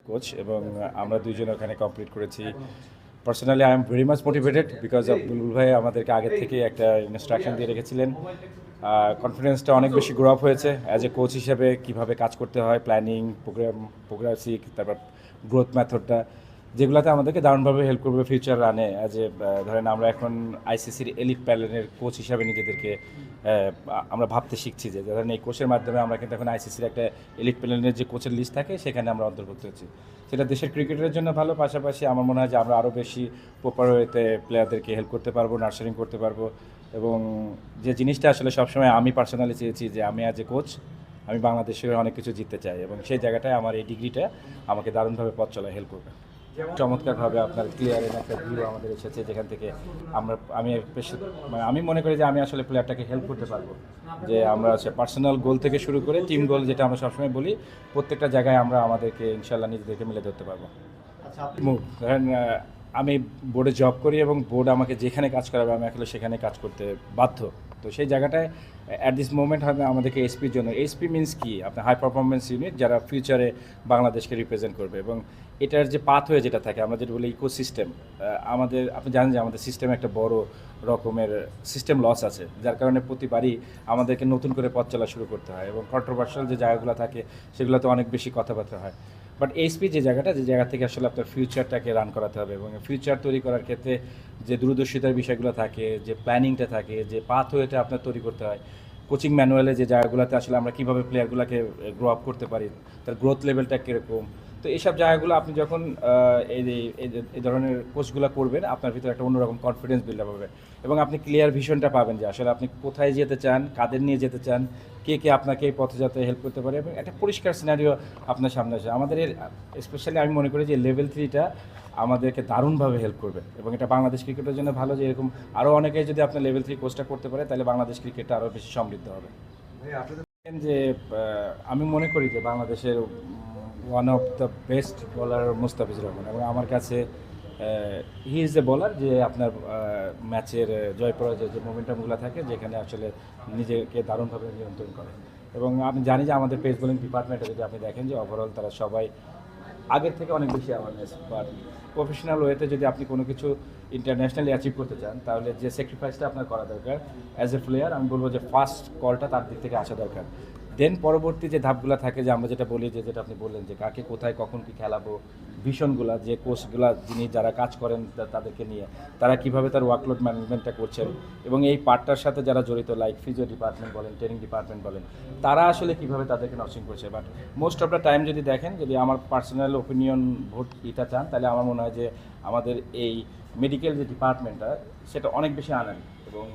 Coach এবং আমরা দুইজন ওখানে কমপ্লিট করেছি। Personally I am very much motivated because of Bulbul ভাই আমাদেরকে আগে থেকে একটা ইনস্ট্রাকশন দিয়ে রেখেছিলেন। কনফিডেন্সটা অনেক বেশি গ্রো আপ হয়েছে অ্যাজ এ কোচ হিসেবে, কীভাবে কাজ করতে হয়, প্ল্যানিং, প্রোগ্রাসিক, তারপর গ্রোথ মেথডটা, যেগুলোতে আমাদেরকে দারুণভাবে হেল্প করবে ফিউচার রানে। অ্যাজ এ ধরেন আমরা এখন আইসিসির এলিট প্যানেলের কোচ হিসাবে নিজেদেরকে আমরা ভাবতে শিখছি যে ধরেন এই কোচের মাধ্যমে আমরা কিন্তু এখন আইসিসির একটা এলিট প্যানেলের যে কোচের লিস্ট থাকে সেখানে আমরা অন্তর্ভুক্ত হচ্ছি। সেটা দেশের ক্রিকেটের জন্য ভালো, পাশাপাশি আমার মনে হয় যে আমরা আরও বেশি প্রপার ওয়েতে প্লেয়ারদেরকে হেল্প করতে পারবো, নার্সারিং করতে পারবো। এবং যে জিনিসটা আসলে সবসময় আমি পার্সোনালি চেয়েছি যে আমি অ্যাজ এ কোচ আমি বাংলাদেশের অনেক কিছু জিততে চাই, এবং সেই জায়গাটায় আমার এই ডিগ্রিটা আমাকে দারুণভাবে পথ চলায় হেল্প করবে। চমৎকারভাবে আপনার ক্লিয়ারের একটা ভিউ আমাদের এসেছে, যেখান থেকে আমি মনে করি যে আমি আসলে প্লেয়ারটাকে হেল্প করতে পারবো। যে আমরা পার্সোনাল গোল থেকে শুরু করে টিম গোল, যেটা আমরা সবসময় বলি, প্রত্যেকটা জায়গায় আমরা আমাদেরকে ইনশাল্লাহ নিজেদেরকে মিলে ধরতে পারবো। ধরেন আমি বোর্ডে জব করি এবং বোর্ড আমাকে যেখানে কাজ করাবে আমি আসলে সেখানে কাজ করতে বাধ্য। তো সেই জায়গাটায় অ্যাট দিস মোমেন্ট হবে আমাদেরকে এসপির জন্য, এসপি মিনস কি, আপনার হাই পারফরমেন্স ইউনিট, যারা ফিউচারে বাংলাদেশকে রিপ্রেজেন্ট করবে। এবং এটার যে পাথওয়ে যেটা থাকে, আমরা যেটা বলি ইকোসিস্টেম, আমাদের আপনি জানেন যে আমাদের সিস্টেমে একটা বড় রকমের সিস্টেম লস আছে, যার কারণে প্রতিবারই আমাদেরকে নতুন করে পথ চলা শুরু করতে হয়, এবং কন্ট্রোভার্সিয়াল যে জায়গাগুলো থাকে সেগুলোতে অনেক বেশি কথাবার্তা হয়। বাট এইচপি যে জায়গা থেকে আসলে আপনার ফিউচারটাকে রান করাতে হবে, এবং ফিউচার তৈরি করার ক্ষেত্রে যে দূরদর্শিতার বিষয়গুলো থাকে, যে প্ল্যানিংটা থাকে, যে পাথওয়েটা আপনার তৈরি করতে হয়, কোচিং ম্যানুয়ালে যে জায়গাগুলোতে আসলে আমরা কীভাবে প্লেয়ারগুলোকে গ্রো আপ করতে পারি, তার গ্রোথ লেভেলটা কীরকম, তো এইসব জায়গাগুলো আপনি যখন এই ধরনের কোর্সগুলো করবেন, আপনার ভিতরে একটা অন্যরকম কনফিডেন্স বিল্ড আপ হবে, এবং আপনি ক্লিয়ার ভিশনটা পাবেন যে আসলে আপনি কোথায় যেতে চান, কাদের নিয়ে যেতে চান, কে কে আপনাকে এই পথে যাতে হেল্প করতে পারে, এবং একটা পরিষ্কার সিনারিও আপনার সামনে আসে। আমাদের স্পেশালি আমি মনে করি যে লেভেল 3টা আমাদেরকে দারুণভাবে হেল্প করবে, এবং এটা বাংলাদেশ ক্রিকেটের জন্য ভালো যে এরকম আরও অনেকেই যদি আপনার লেভেল 3 কোর্সটা করতে পারে, তাহলে বাংলাদেশ ক্রিকেটটা আরও বেশি সমৃদ্ধ হবে। যে আমি মনে করি যে বাংলাদেশের ওয়ান অফ দ্য বেস্ট বলার মুস্তাফিজুর রহমান, এবং আমার কাছে হি ইজ এ বলার যে আপনার ম্যাচের জয় পরাজয় যে মোমেন্টামগুলো থাকে, যেখানে আসলে নিজেকে দারুণভাবে নিয়ন্ত্রণ করে। এবং আমি জানি যে আমাদের পেস বোলিং ডিপার্টমেন্টে যদি আপনি দেখেন যে ওভারঅল তারা সবাই আগের থেকে অনেক বেশি অ্যাওয়ারনেস, বাট প্রফেশনাল ওয়েতে যদি আপনি কোনো কিছু ইন্টারন্যাশনালি অ্যাচিভ করতে চান, তাহলে যে স্যাক্রিফাইসটা আপনার করা দরকার অ্যাজ এ প্লেয়ার, আমি বলবো যে ফার্স্ট কলটা তার দিক থেকে আসা দরকার। দেন পরবর্তী যে ধাপগুলো থাকে, যে আমরা যেটা বলি, যে যেটা আপনি বললেন যে কাকে কোথায় কখন কী খেলাবো, ভিশনগুলো, যে কোচগুলা যিনি যারা কাজ করেন তাদেরকে নিয়ে তারা কীভাবে তার ওয়ার্কলোড ম্যানেজমেন্টটা করছেন, এবং এই পার্টটার সাথে যারা জড়িত, লাইক ফিজিও ডিপার্টমেন্ট বলেন, ট্রেনিং ডিপার্টমেন্ট বলেন, তারা আসলে কীভাবে তাদেরকে নার্সিং করছে। But most of the time যদি দেখেন, যদি আমার পার্সোনাল ওপিনিয়ন ভোট দিতে চান, তাহলে আমার মনে হয় যে আমাদের এই মেডিকেল যে ডিপার্টমেন্টটা সেটা অনেক বেশি আনানি, এবং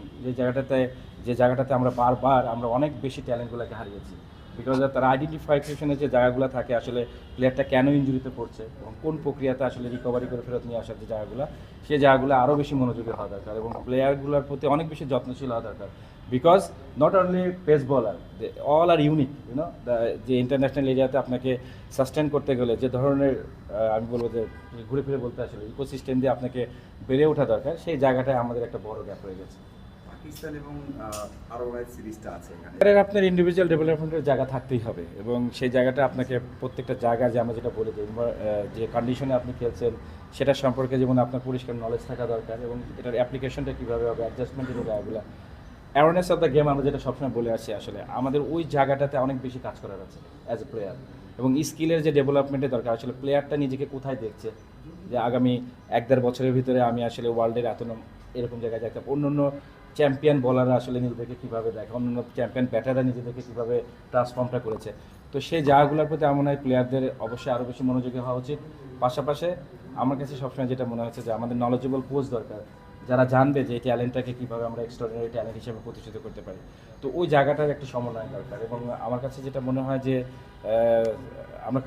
যে জায়গাটাতে আমরা বারবার আমরা অনেক বেশি ট্যালেন্টগুলোকে হারিয়েছি, বিকজ তার আইডেন্টিফিকেশনের যে জায়গাগুলো থাকে, আসলে প্লেয়ারটা কেন ইঞ্জুরিতে পড়ছে এবং কোন প্রক্রিয়াতে আসলে রিকভারি করে ফেরত নিয়ে আসার যে জায়গাগুলো, সেই জায়গাগুলো আরও বেশি মনোযোগী হওয়া দরকার, এবং প্লেয়ারগুলোর প্রতি অনেক বেশি যত্নশীল হওয়া দরকার। Because not only pace bowler, all are unique, যে ইন্টারন্যাশনাল এরিয়াতে আপনাকে সাস্টেন করতে গেলে যে ধরনের আমি বলবো যে ঘুরে ফিরে বলতে আসলে ইকোসিস্টেম দিয়ে আপনাকে বেড়ে ওঠা দরকার, সেই জায়গাটায় আমাদের একটা বড় গ্যাপ রয়ে গেছে। পাকিস্তান এবং আরব সিরিজটা আছে এখানে, আপনার ইন্ডিভিজুয়াল ডেভেলপমেন্টের জায়গা থাকতেই হবে, এবং সেই জায়গাটা আপনাকে প্রত্যেকটা জায়গায়, যে আমরা যেটা বলি যে কন্ডিশনে আপনি খেলছেন সেটা সম্পর্কে যেমন আপনার পরিষ্কার নলেজ থাকা দরকার, এবং এটার অ্যাপ্লিকেশনটা কীভাবে হবে, অ্যাডজাস্টমেন্টের যে জায়গাগুলো, অ্যাওয়ারনেস অফ দ্য গেম আমরা যেটা সবসময় বলে আসছি, আসলে আমাদের ওই জায়গাটাতে অনেক বেশি কাজ করার আছে অ্যাজ এ প্লেয়ার, এবং স্কিলের যে ডেভেলপমেন্টের দরকার, আসলে প্লেয়ারটা নিজেকে কোথায় দেখছে, যে আগামী 1-1.5 বছরের ভিতরে আমি আসলে ওয়ার্ল্ডের এরকম জায়গায় যাইতে, অন্য চ্যাম্পিয়ন বলাররা আসলে নিজেদেরকে কীভাবে দেখে, অন্য চ্যাম্পিয়ন ব্যাটাররা নিজেদেরকে কীভাবে ট্রান্সফর্মটা করেছে। তো সেই জায়গাগুলোর প্রতি আমার মনে হয় প্লেয়ারদের অবশ্যই আরও বেশি মনোযোগী হওয়া উচিত। পাশাপাশি আমার কাছে সবসময় যেটা মনে হচ্ছে যে আমাদের নলেজেবল কোচ দরকার, যারা জানবে যে এই ট্যালেন্টটাকে কীভাবে আমরা এক্সট্রাঅর্ডিনারি ট্যালেন্ট হিসেবে প্রতিষ্ঠিত করতে পারি। তো ওই জায়গাটার একটা সমন্বয় দরকার, এবং আমার কাছে যেটা মনে হয় যে আমরা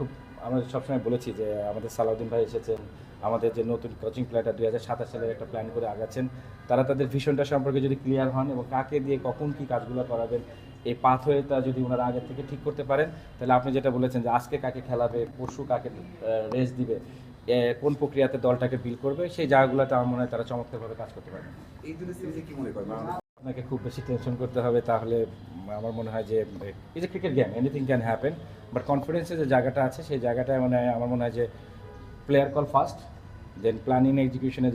সবসময় বলেছি যে আমাদের সালাউদ্দিন ভাই এসেছেন, আমাদের যে নতুন কোচিং প্ল্যানটা 2027 সালের একটা প্ল্যান করে আগাচ্ছেন, তারা তাদের ভিশনটা সম্পর্কে যদি ক্লিয়ার হন, এবং কাকে দিয়ে কখন কী কাজগুলো করাবেন, এই পাথওয়েটা যদি ওনারা আগের থেকে ঠিক করতে পারেন, তাহলে আপনি যেটা বলেছেন যে আজকে কাকে খেলাবে, পরশু কাকে রেস্ট দিবে, কোন প্রক্রিয়াতে দলটাকে বিল করবে, সেই জায়গাগুলোতে আমার মনে হয় তারা চমৎকারভাবে কাজ করতে পারবে। এই দুটো সিরিজে কি মনে করেন? আপনাকে খুব বেশি টেনশন করতে হবে তাহলে আমার মনে হয় যে is a cricket game, anything can happen, but কনফিডেন্সের যে জায়গাটা আছে সেই জায়গাটায় মানে আমার মনে হয় যে প্লেয়ার কল ফার্স্ট, দেন প্ল্যানিং এক্সিকিউশনে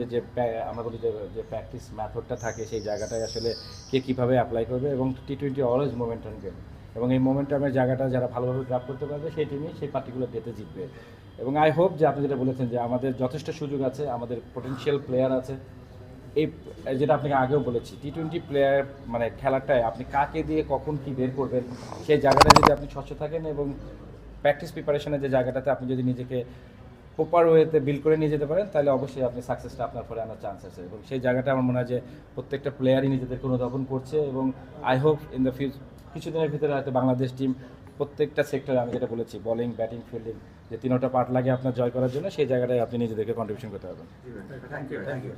আমরা বলি যে প্র্যাকটিস ম্যাথডটা থাকে সেই জায়গাটায় আসলে কে কীভাবে অ্যাপ্লাই করবে, এবং টি-20 অলওয়েজ মোমেন্টাম গেম, এবং এই মোমেন্টামের জায়গাটা যারা ভালোভাবে গ্রাপ করতে পারবে সেই টিমই সেই পার্টিকুলার ডেতে জিতবে। এবং আই হোপ যে আপনি যেটা বলেছেন যে আমাদের যথেষ্ট সুযোগ আছে, আমাদের পোটেনশিয়াল প্লেয়ার আছে। এই যেটা আপনাকে আগেও বলেছি, টি-20 প্লেয়ার মানে খেলাটায় আপনি কাকে দিয়ে কখন কি বের করবেন সেই জায়গাটায় যদি আপনি স্বচ্ছ থাকেন এবং প্র্যাকটিস প্রিপারেশনের যে জায়গাটাতে আপনি যদি নিজেকে প্রপার ওয়েতে বিল্ড করে নিয়ে যেতে পারেন তাহলে অবশ্যই আপনি সাকসেসটা আপনার পরে আনার চান্স আছে, এবং সেই জায়গাটা আমার মনে হয় যে প্রত্যেকটা প্লেয়ারই নিজেদেরকে অনুধাবন করছে, এবং আই হোপ ইন দ্য কিছুদিনের ভিতরে হয়তো বাংলাদেশ টিম প্রত্যেকটা সেক্টরে, আমি যেটা বলেছি বোলিং, ব্যাটিং, ফিল্ডিং, যে তিনোটা পার্ট লাগে আপনার জয় করার জন্য, সেই জায়গাটায় আপনি নিজেদেরকে কন্ট্রিবিউশন করতে পারবেন। Thank you. Thank you.